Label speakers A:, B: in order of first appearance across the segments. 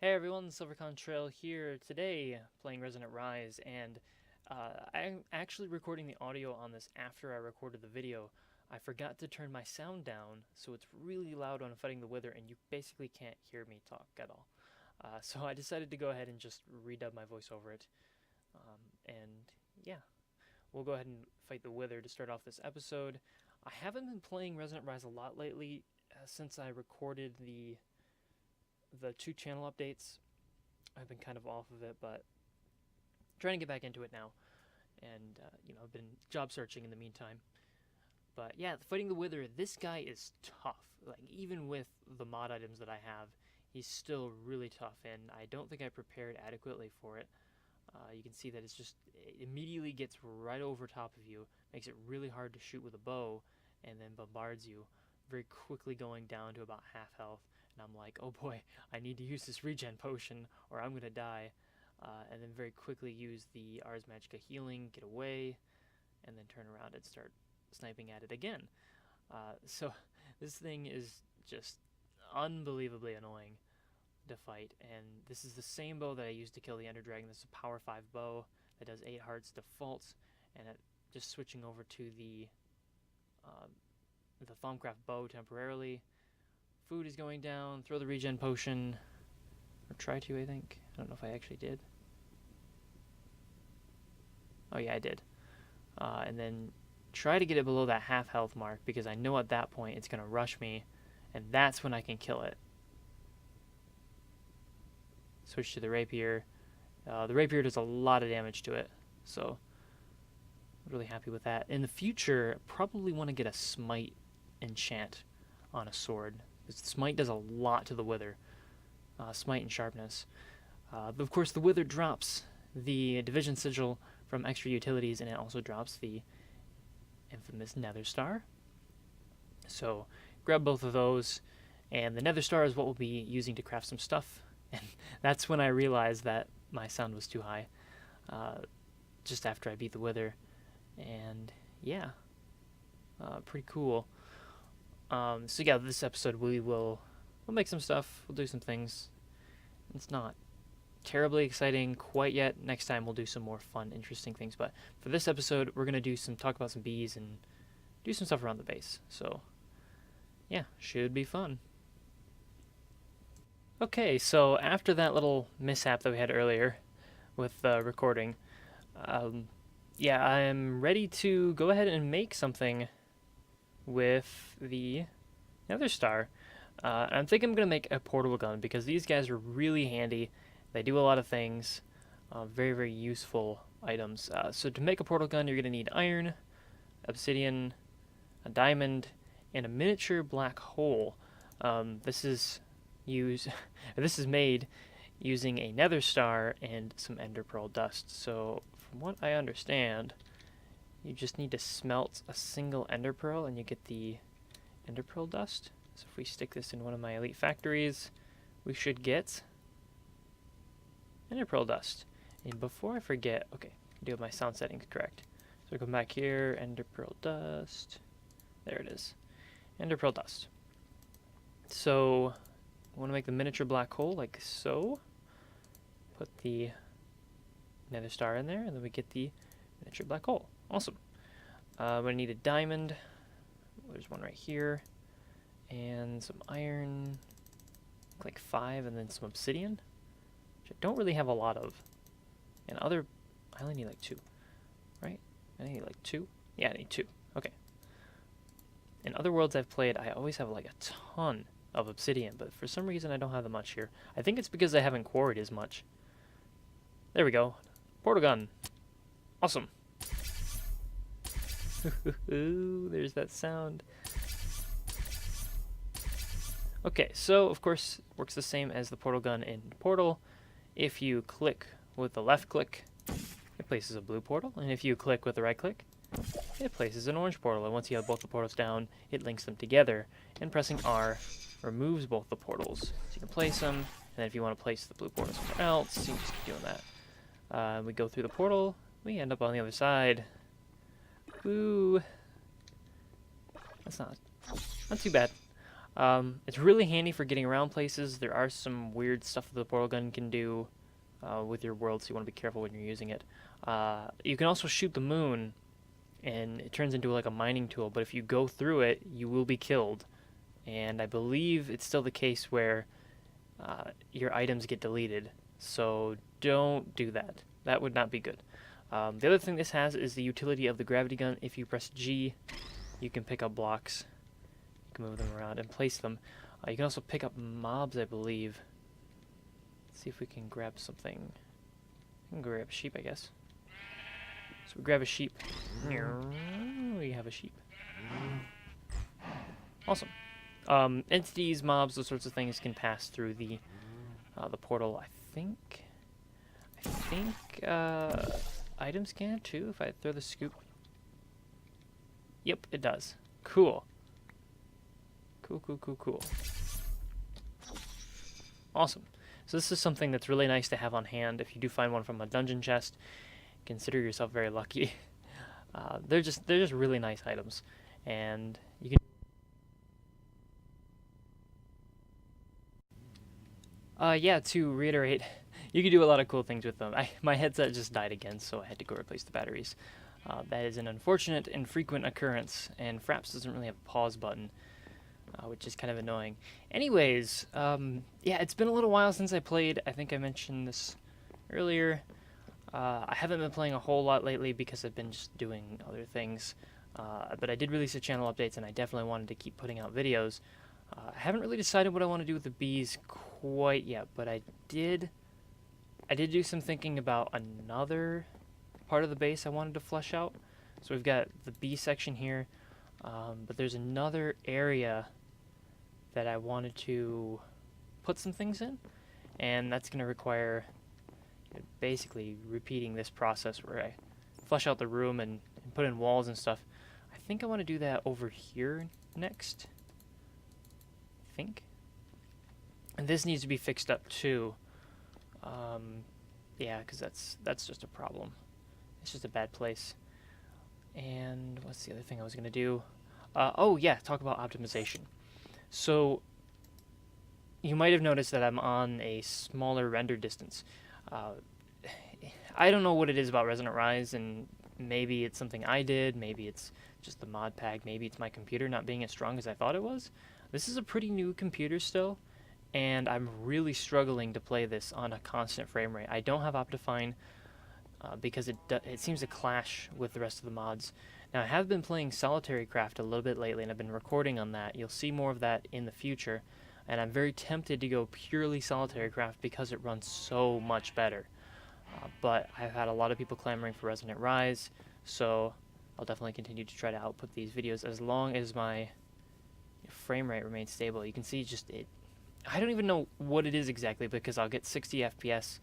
A: Hey everyone, Silvercon Trail here today playing Resonant Rise, and I'm actually recording the audio on this after I recorded the video. I forgot to turn my sound down, so it's really loud when I'm fighting the Wither, and you basically can't hear me talk at all. So I decided to go ahead and just redub my voice over it. And yeah, we'll go ahead and fight the Wither to start off this episode. I haven't been playing Resonant Rise a lot lately since I recorded the 2 channel updates. I've been kind of off of it, but trying to get back into it now. And, I've been job searching in the meantime. But yeah, fighting the Wither, this guy is tough. Like, even with the mod items that I have, he's still really tough, and I don't think I prepared adequately for it. You can see that it immediately gets right over top of you, makes it really hard to shoot with a bow, and then bombards you, very quickly going down to about half health. And I'm like, oh boy, I need to use this regen potion or I'm gonna die. And then very quickly use the Ars Magica healing, get away, and then turn around and start sniping at it again. So this thing is just unbelievably annoying to fight, and this is the same bow that I used to kill the Ender Dragon. This is a power 5 bow that does 8 hearts default, and just switching over to the Thaumcraft bow temporarily. Food is going down. Throw the regen potion. Or try to, I think. I don't know if I actually did. Oh yeah, I did. And then try to get it below that half health mark, because I know at that point it's going to rush me, and that's when I can kill it. Switch to the rapier. The rapier does a lot of damage to it, so really happy with that. In the future, probably want to get a smite enchant on a sword. Smite does a lot to the Wither. Smite and sharpness. Of course, the Wither drops the Division Sigil from extra utilities, and it also drops the infamous Nether Star. So grab both of those, and the Nether Star is what we'll be using to craft some stuff. And that's when I realized that my sound was too high, just after I beat the Wither. And yeah, pretty cool. So yeah, this episode we'll make some stuff, we'll do some things. It's not terribly exciting quite yet. Next time we'll do some more fun, interesting things. But for this episode, we're gonna talk about some bees and do some stuff around the base. So yeah, should be fun. Okay, so after that little mishap that we had earlier with recording, yeah, I'm ready to go ahead and make something with the Nether Star. I think I'm going to make a portable gun, because these guys are really handy. They do a lot of things. Very, very useful items. So to make a portal gun, you're going to need iron, obsidian, a diamond, and a miniature black hole. This is made using a Nether Star and some Ender Pearl dust. So from what I understand, you just need to smelt a single Ender Pearl and you get the Ender Pearl dust. So if we stick this in one of my elite factories, we should get Ender Pearl dust. And before I forget, okay, I do have my sound settings correct. So come back here, Ender Pearl dust. There it is. Ender Pearl dust. So I want to make the miniature black hole like so. Put the Nether Star in there, and then we get the miniature black hole. Awesome. We're going to need a diamond. There's one right here. And some iron. Like 5, and then some obsidian, which I don't really have a lot of. And I only need like 2. Right? I need like 2? Yeah, I need 2. Okay. In other worlds I've played, I always have like a ton of obsidian, but for some reason I don't have that much here. I think it's because I haven't quarried as much. There we go. Portal gun. Awesome. There's that sound. Okay, so of course it works the same as the portal gun in Portal. If you click with the left click, it places a blue portal, and if you click with the right click, it places an orange portal. And once you have both the portals down, it links them together, and pressing R removes both the portals. So you can place them, and then if you want to place the blue portal somewhere else, you can just keep doing that. We go through the portal, we end up on the other side. Woo! That's not too bad. It's really handy for getting around places. There are some weird stuff that the portal gun can do with your world, so you want to be careful when you're using it. You can also shoot the moon, and it turns into like a mining tool, but if you go through it, you will be killed. And I believe it's still the case where your items get deleted, so don't do that. That would not be good. The other thing this has is the utility of the gravity gun. If you press G, you can pick up blocks. You can move them around and place them. You can also pick up mobs, I believe. Let's see if we can grab something. We can grab a sheep, I guess. So we grab a sheep. We have a sheep. Awesome. Entities, mobs, those sorts of things can pass through the portal. I think items can too. If I throw the scoop. Yep, it does. Cool. Cool. Awesome. So this is something that's really nice to have on hand. If you do find one from a dungeon chest, consider yourself very lucky. They're just really nice items, and you can. Yeah, to reiterate, you can do a lot of cool things with them. My headset just died again, so I had to go replace the batteries. That is an unfortunate and frequent occurrence, and Fraps doesn't really have a pause button, which is kind of annoying. Anyways, yeah, it's been a little while since I played. I think I mentioned this earlier. I haven't been playing a whole lot lately because I've been just doing other things, but I did release a channel updates, and I definitely wanted to keep putting out videos. I haven't really decided what I want to do with the bees quite yet, but I did do some thinking about another part of the base I wanted to flesh out. So we've got the bee section here, but there's another area that I wanted to put some things in, and that's going to require basically repeating this process where I flesh out the room and put in walls and stuff. I think I want to do that over here next. And this needs to be fixed up too. Yeah, because that's just a problem. It's just a bad place. And what's the other thing I was gonna do? Oh yeah, talk about optimization. So you might have noticed that I'm on a smaller render distance. I don't know what it is about Resonant Rise, and maybe it's something I did, maybe it's just the mod pack, maybe it's my computer not being as strong as I thought it was. This is a pretty new computer still, and I'm really struggling to play this on a constant frame rate. I don't have Optifine because it seems to clash with the rest of the mods. Now, I have been playing Solitary Craft a little bit lately, and I've been recording on that. You'll see more of that in the future, and I'm very tempted to go purely Solitary Craft because it runs so much better. But I've had a lot of people clamoring for Resonant Rise, so I'll definitely continue to try to output these videos as long as my frame rate remains stable. You can see just it. I don't even know what it is exactly because I'll get 60 FPS,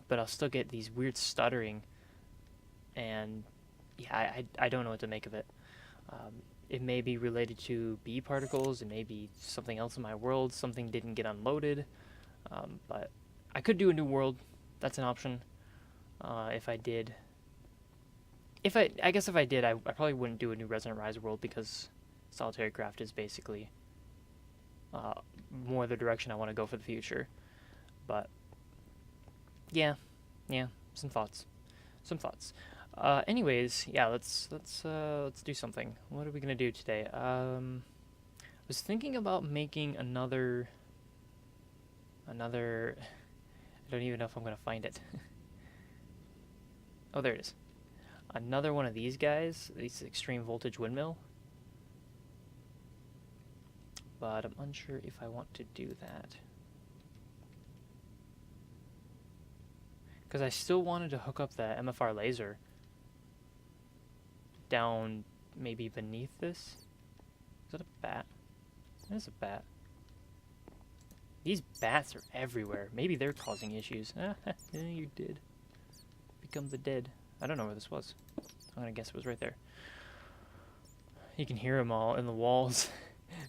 A: but I'll still get these weird stuttering, and yeah, I don't know what to make of it. It may be related to bee particles, it may be something else in my world, something didn't get unloaded, but I could do a new world. That's an option. If I did, I guess if I did, I probably wouldn't do a new Resonant Rise world because Solitary Craft is basically more the direction I want to go for the future. But yeah, some thoughts. Anyways, yeah, let's do something. What are we gonna do today? I was thinking about making another. I don't even know if I'm gonna find it. Oh, there it is. Another one of these guys, this extreme voltage windmill. But I'm unsure if I want to do that. Because I still wanted to hook up the MFR laser down maybe beneath this. Is that a bat? That is a bat. These bats are everywhere. Maybe they're causing issues. Yeah, you did. Become the dead. I don't know where this was. I'm gonna guess it was right there. You can hear them all in the walls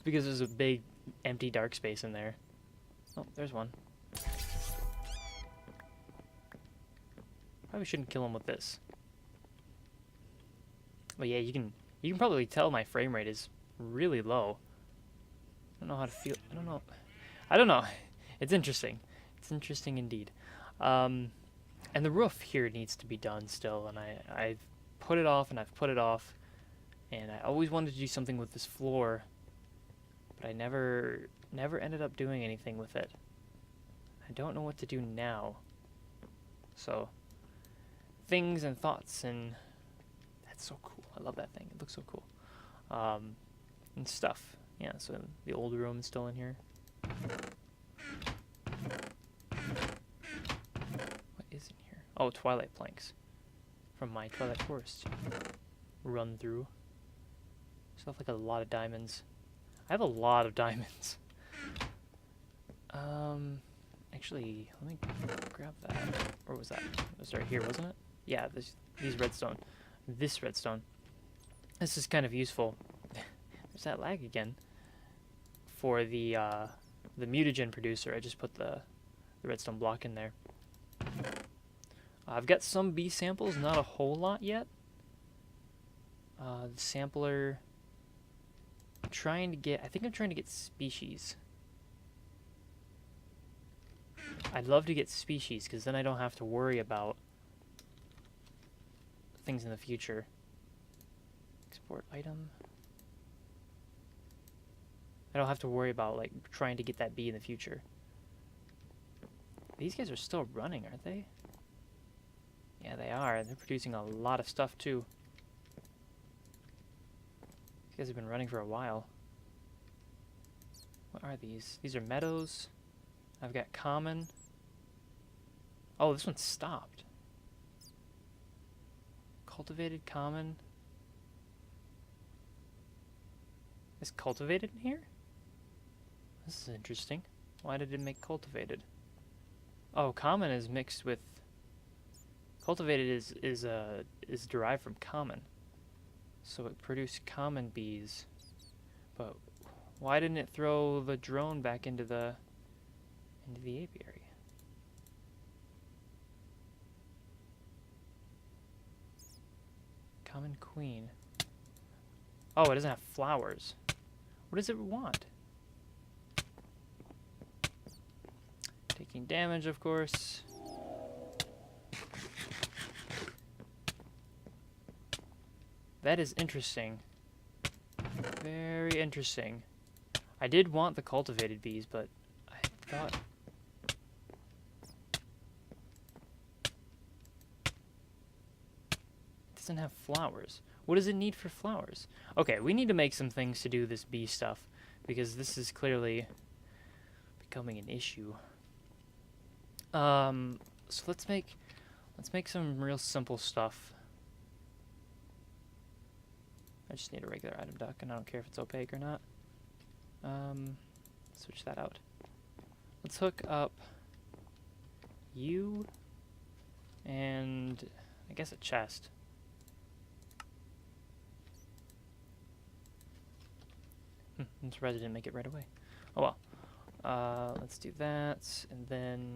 A: because there's a big empty dark space in there. Oh, there's one. Probably shouldn't kill him with this. But yeah, you can probably tell my frame rate is really low. don't know how to feel. I don't know. I don't know. It's interesting. It's interesting indeed. And the roof here needs to be done still, and I've put it off and I've put it off, and I always wanted to do something with this floor, but I never ended up doing anything with it. I don't know what to do now. So, things and thoughts, and that's so cool. I love that thing. It looks so cool. And stuff. Yeah, so the old room is still in here. What is in here? Oh, Twilight planks. From my Twilight Forest run through. Stuff like a lot of diamonds. I have a lot of diamonds. Actually, let me grab that. Or was that? It was right here, wasn't it? Yeah, these redstone. This redstone. This is kind of useful. There's that lag again. For the mutagen producer, I just put the redstone block in there. I've got some bee samples, not a whole lot yet. The sampler. I think I'm trying to get species. I'd love to get species, because then I don't have to worry about things in the future. Export item. I don't have to worry about, like, trying to get that bee in the future. These guys are still running, aren't they? Yeah, they are. They're producing a lot of stuff, too. These guys have been running for a while. What are these? These are meadows. I've got common. Oh, this one stopped. Cultivated common. Is cultivated in here? This is interesting. Why did it make cultivated? Oh, common is mixed with cultivated is derived from common. So it produced common bees. But why didn't it throw the drone back into the apiary? Common queen. Oh, it doesn't have flowers. What does it want? Taking damage, of course. That is interesting. Very interesting. I did want the cultivated bees, but I thought... It doesn't have flowers. What does it need for flowers? Okay, we need to make some things to do this bee stuff, because this is clearly becoming an issue. So let's make some real simple stuff. I just need a regular item duck, and I don't care if it's opaque or not. Switch that out. Let's hook up you and I guess a chest. I'm surprised I didn't make it right away. Oh well. Let's do that, and then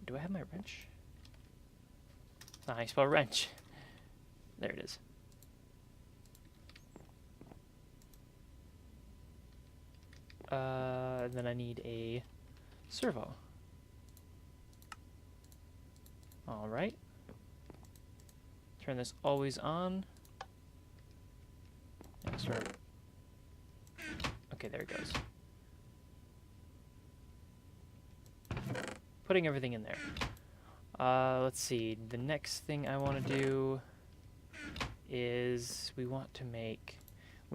A: do I have my wrench? That's not how you spell wrench. There it is. Then I need a servo. Alright. Turn this always on. And start. Okay, there it goes. Putting everything in there. Let's see. The next thing I want to do is we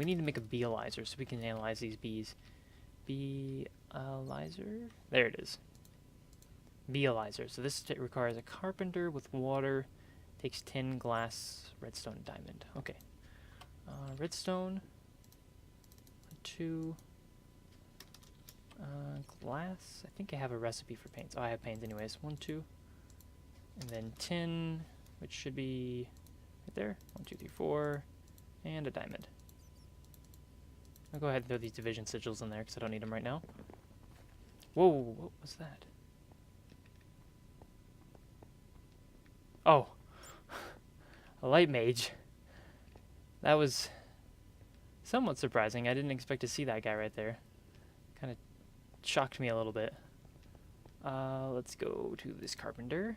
A: need to make a beealizer so we can analyze these bees. Beealizer? There it is. Beealizer. So this requires a carpenter with water. Takes tin, glass, redstone, diamond. Okay. Redstone. 2. Glass. I think I have a recipe for paints. Oh, I have paints anyways. 1, 2. And then tin, which should be right there. 1, 2, 3, 4. And a diamond. I'll go ahead and throw these division sigils in there because I don't need them right now. Whoa, what was that? Oh, a light mage. That was somewhat surprising. I didn't expect to see that guy right there. shocked me a little bit. Let's go to this carpenter.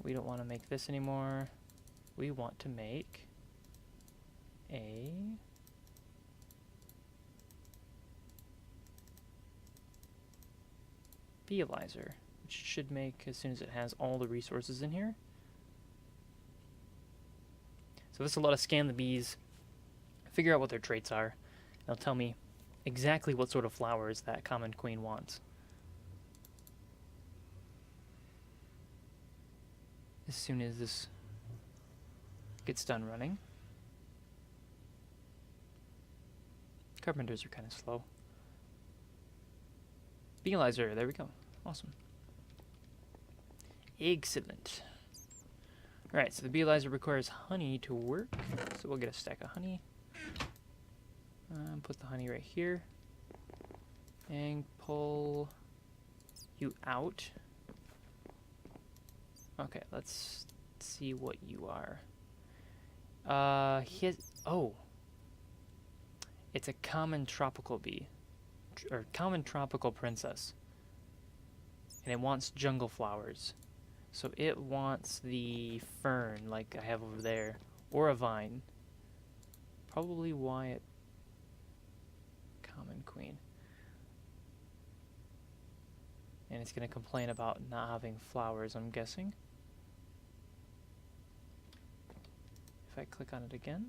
A: We don't want to make this anymore. We want to make a beealizer, which it should make as soon as it has all the resources in here. So this will let us scan the bees, figure out what their traits are. They'll tell me exactly what sort of flowers that common queen wants. As soon as this gets done running. Carpenters are kind of slow. Beealizer, there we go. Awesome. Excellent. Alright, so the beealizer requires honey to work, so we'll get a stack of honey. Put the honey right here. And pull you out. Okay, let's see what you are. It's a common tropical bee. Or common tropical princess. And it wants jungle flowers. So it wants the fern, like I have over there, or a vine. Probably Wyatt. Common queen. And it's going to complain about not having flowers, I'm guessing. If I click on it again,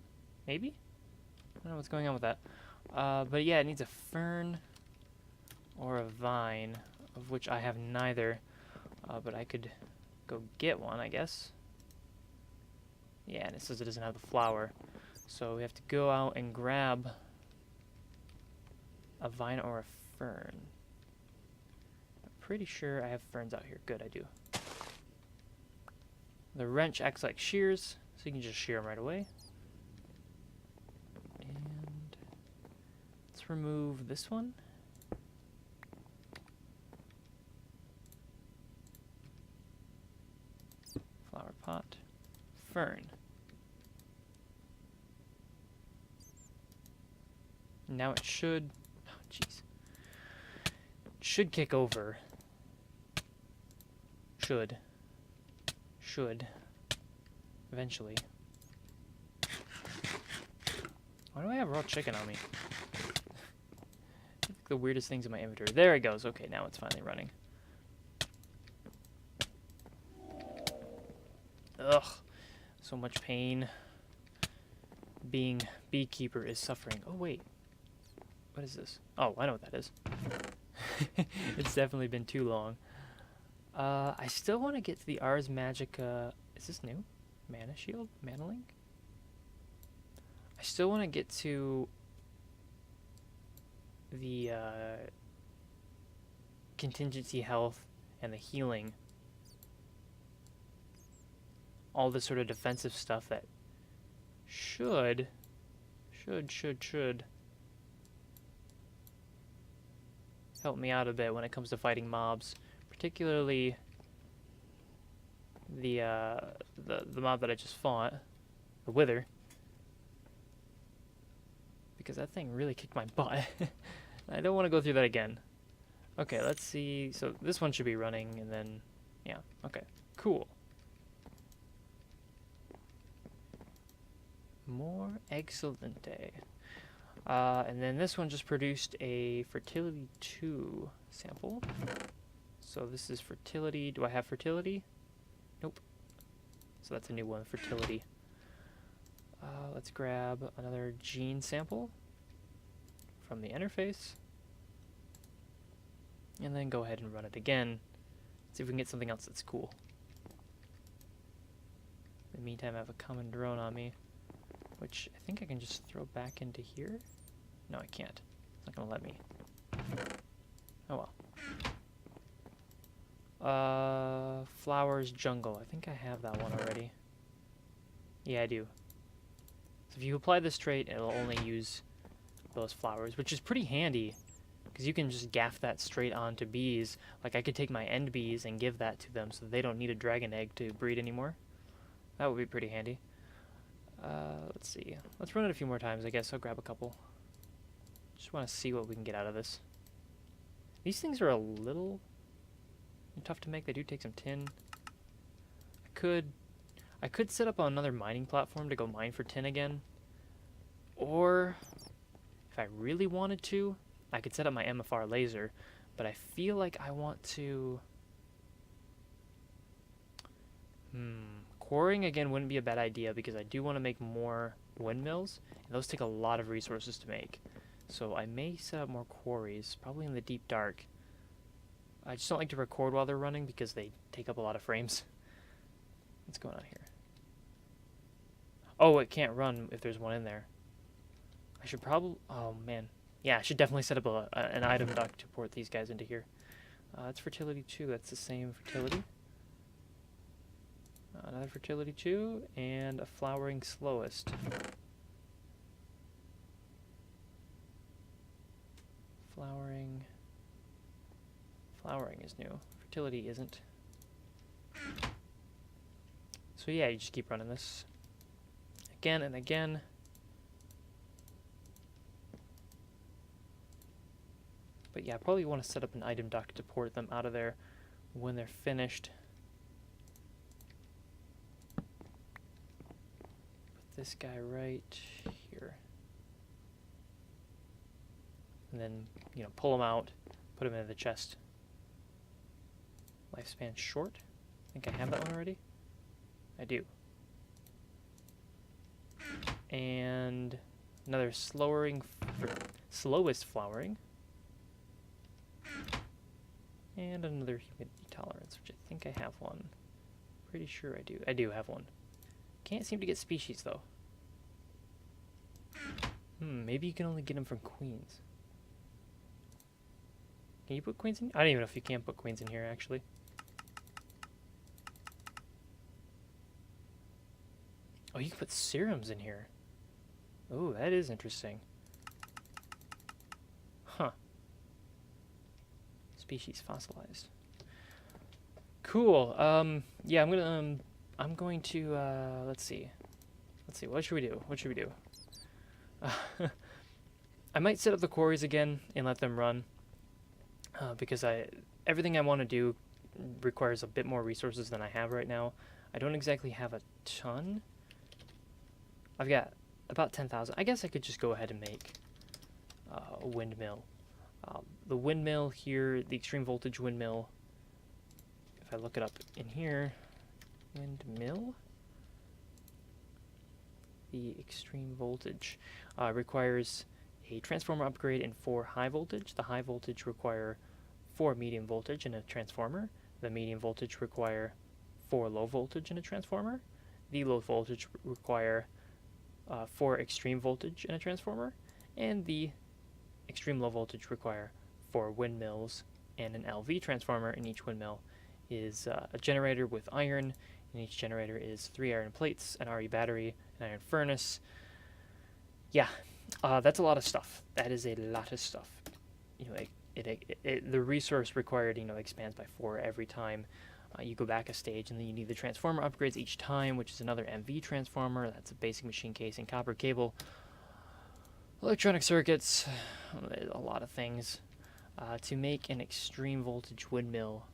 A: maybe? I don't know what's going on with that. But yeah, it needs a fern or a vine, of which I have neither. But I could go get one, I guess. Yeah, and it says it doesn't have the flower. So we have to go out and grab a vine or a fern. I'm pretty sure I have ferns out here. Good, I do. The wrench acts like shears, so you can just shear them right away. And let's remove this one. Flower pot. Fern. Now it should, oh jeez, should kick over. Should, eventually. Why do I have raw chicken on me? The weirdest things in my inventory. There it goes. Okay, now it's finally running. Ugh, so much pain. Being beekeeper is suffering. Oh wait, what is this? Oh, I know what that is. It's definitely been too long. I still want to get to the Ars Magica. Is this new? Mana Shield? Mana Link? I still want to get to the contingency health and the healing. All this sort of defensive stuff that should help me out a bit when it comes to fighting mobs, particularly the mob that I just fought, the Wither, because that thing really kicked my butt. I don't want to go through that again. Okay, let's see. So this one should be running, and then yeah. Okay, cool. More excellent day. And then this one just produced a fertility 2 sample. So this is fertility. Do I have fertility? Nope. So that's a new one, fertility. Let's grab another gene sample from the interface. And then go ahead and run it again. See if we can get something else that's cool. In the meantime, I have a common drone on me, which I think I can just throw back into here. No, I can't. It's not going to let me. Oh well. Flowers Jungle. I think I have that one already. Yeah, I do. So if you apply this trait, it'll only use those flowers, which is pretty handy, because you can just gaff that straight onto bees. Like I could take my end bees and give that to them so they don't need a dragon egg to breed anymore. That would be pretty handy. Let's see. Let's run it a few more times, I guess. I'll grab a couple. Just want to see what we can get out of this. These things are a little tough to make. They do take some tin. I could set up another mining platform to go mine for tin again. Or, if I really wanted to, I could set up my MFR laser. But I feel like I want to... Quarrying again wouldn't be a bad idea because I do want to make more windmills. And those take a lot of resources to make. So I may set up more quarries, probably in the deep dark. I just don't like to record while they're running because they take up a lot of frames. What's going on here? Oh, it can't run if there's one in there. I should probably... Oh, man. Yeah, I should definitely set up an item dock to port these guys into here. That's fertility 2. That's the same fertility. Another fertility 2, and a flowering slowest. Flowering is new. Fertility isn't. So yeah, you just keep running this again and again. But yeah, I probably want to set up an item dock to port them out of there when they're finished. Put this guy right here. And then, you know, pull them out, put them into the chest. Lifespan short. I think I have that one already. I do. And another slowest flowering. And another humidity tolerance, which I think I have one. Pretty sure I do. I do have one. Can't seem to get species, though. Maybe you can only get them from queens. Can you put queens in? I don't even know if you can put queens in here, actually. Oh, you can put serums in here. Oh, that is interesting. Huh. Species fossilized. Cool. Yeah, I'm going to, let's see, what should we do? I might set up the quarries again and let them run, because everything I want to do requires a bit more resources than I have right now. I don't exactly have a ton. I've got about 10,000. I guess I could just go ahead and make a windmill. The windmill here, the extreme voltage windmill, if I look it up in here, windmill, the extreme voltage requires a transformer upgrade in 4 high voltage. The high voltage require 4 medium voltage in a transformer. The medium voltage require 4 low voltage in a transformer. The low voltage require 4 extreme voltage in a transformer. And the extreme low voltage require 4 windmills and an LV transformer. In each windmill is a generator with iron, and each generator is 3 iron plates, an RE battery, an iron furnace. Yeah, that's a lot of stuff. That is a lot of stuff. You know, the resource required, you know, expands by 4 every time you go back a stage, and then you need the transformer upgrades each time, which is another MV transformer. That's a basic machine casing, copper cable, electronic circuits, a lot of things. To make an extreme voltage windmill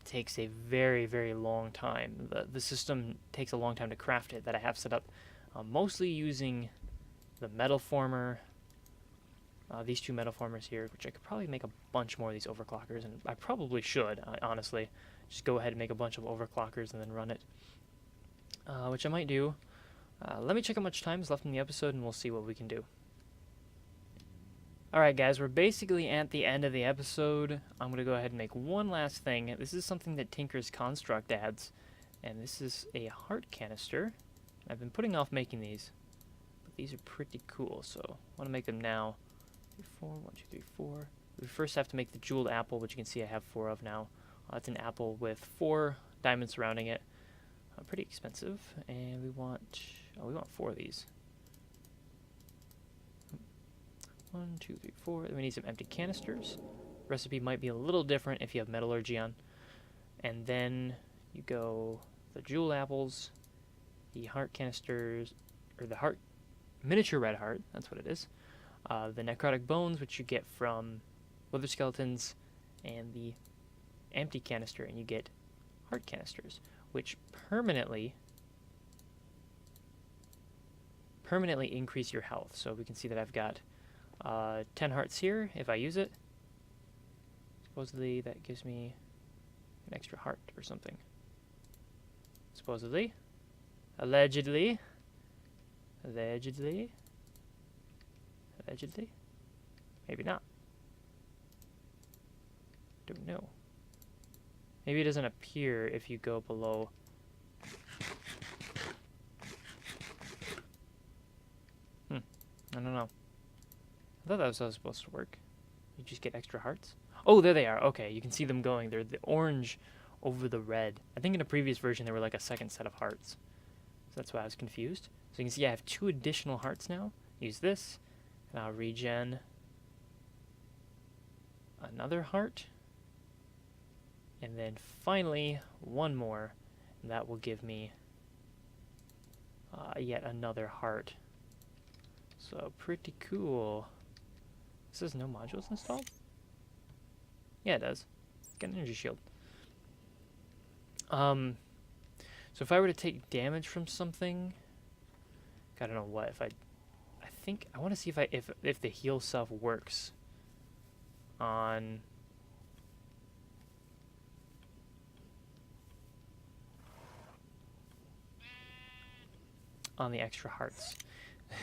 A: takes a very, very long time. The system takes a long time to craft it, that I have set up mostly using the metal former, these 2 metal formers here, which I could probably make a bunch more of these overclockers, and I probably should, honestly. Just go ahead and make a bunch of overclockers and then run it, which I might do. Let me check how much time is left in the episode, and we'll see what we can do. Alright guys, we're basically at the end of the episode. I'm going to go ahead and make one last thing. This is something that Tinker's Construct adds, and this is a heart canister. I've been putting off making these, but these are pretty cool, so I want to make them now. 4, 1, 2, 3, 4. We first have to make the jeweled apple, which you can see I have 4 of now. It's an apple with 4 diamonds surrounding it. Pretty expensive, and we want 4 of these. 1, 2, 3, 4. Then we need some empty canisters. Recipe might be a little different if you have metallurgy on. And then you go the jewel apples, the heart canisters, or the heart, miniature red heart, that's what it is. The necrotic bones, which you get from wither skeletons and the empty canister, and you get heart canisters, which permanently increase your health. So we can see that I've got 10 hearts here if I use it. Supposedly that gives me an extra heart or something. Supposedly. Allegedly. Allegedly. Allegedly. Maybe not. Don't know. Maybe it doesn't appear if you go below. I don't know. I thought that was how it was supposed to work. You just get extra hearts. Oh, there they are. Okay, you can see them going. They're the orange over the red. I think in a previous version they were like a second set of hearts. So that's why I was confused. So you can see I have 2 additional hearts now. Use this, and I'll regen another heart. And then finally, 1 more, and that will give me yet another heart. So pretty cool. This says no modules installed? Yeah, it does. Got an energy shield. So if I were to take damage from something, I don't know what. If I think I want to see if the heal self works on the extra hearts. I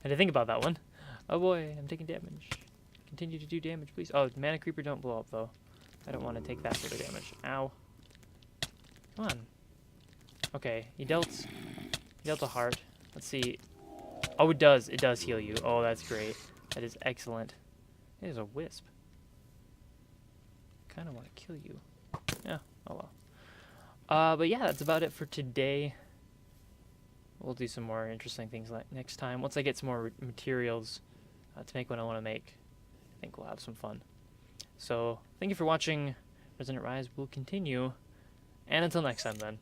A: had to think about that one. Oh boy, I'm taking damage. Continue to do damage, please. Oh, mana creeper, don't blow up though. I don't want to take that sort of damage. Ow. Come on. Okay, he dealt a heart. Let's see. Oh, it does. It does heal you. Oh, that's great. That is excellent. It is a wisp. Kind of want to kill you. Yeah. Oh well. But yeah, that's about it for today. We'll do some more interesting things next time. Once I get some more materials to make what I want to make, I think we'll have some fun. So, thank you for watching Resonant Rise. We'll continue. And until next time, then.